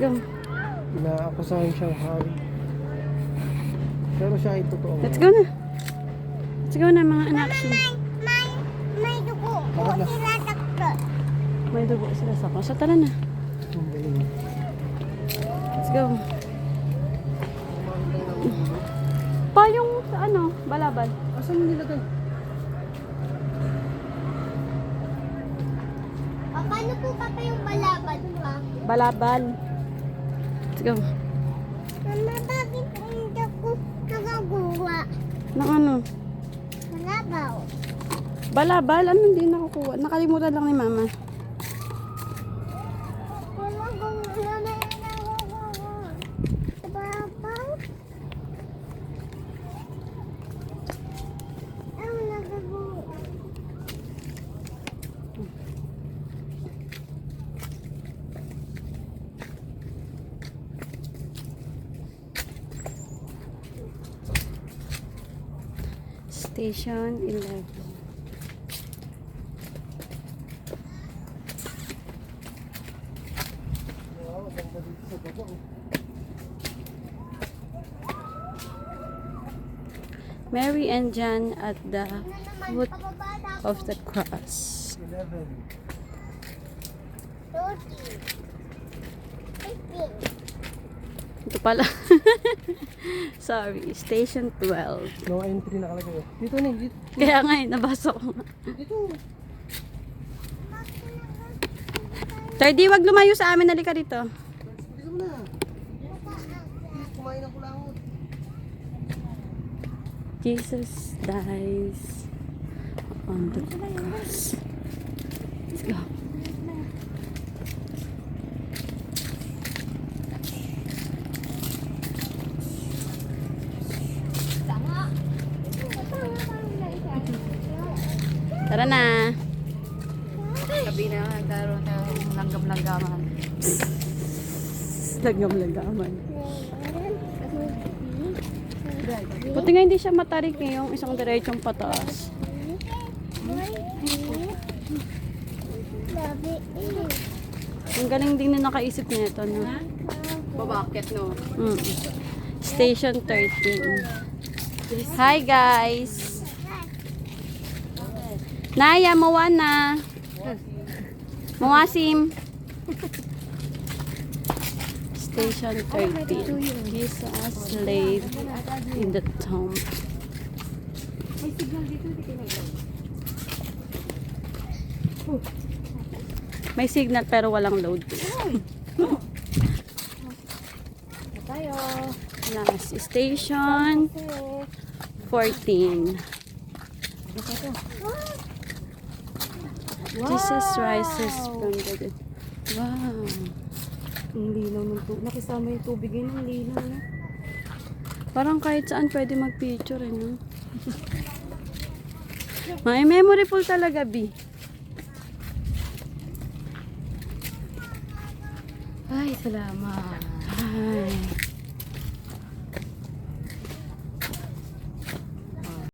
go. Inaakusahan siyang hari. Pero siya ay totoo. Let's go na. Let's go na mga anak. May dugo. Bakit na? Sila takot. May dugo sila sa ko. So tara na. Let's go. Pa yung sa ano, balabal. Asan mo nilagay? Paano po pa yung balaban pa? Balabal. Let's go. Mama, bakit hindi ko nagagawa? Nang ano? Malabaw. Balabal? Ano hindi nakukuha? Nakalimutan lang ni mama. Wala kong wala na nagagawa. Balabaw? Ano nagagawa? Station 11. Wow, ganda dito sa baba. Mary and John at the foot Pababa na of the cross. 11. 30. 15. Ito pala. Sorry, station 12. No entry nakalagay. Dito na, dito. Kaya nga nabasa ko nga. Dito. 30, wag lumayo sa amin. Halika dito. Dito mo na. Kumain ng kulangot. Jesus dies on the cross. Let's go. Tara na. Sabi na nagkaroon ng langgam-langgaman. Langgam-langgaman. Buti nga hindi siya matarik eh, yung isang diretsong pataas. Ang galing din na nakaisip nito, no? Babakit, no? Mm. Station 13. Hi guys! Naya, Moana! Mawasim! Station 13. Jesus laid in the tomb. May signal dito, hindi tinaglan. May signal pero walang load. Tayo. Last station 14. Jesus rises from the dead. Wow. Ang linaw ng tubig. Nakisama yung tubig yun, ang linaw. No? Parang kahit saan pwede mag-picture, eh, no? May memorable talaga, B. Ay, salamat. Ay.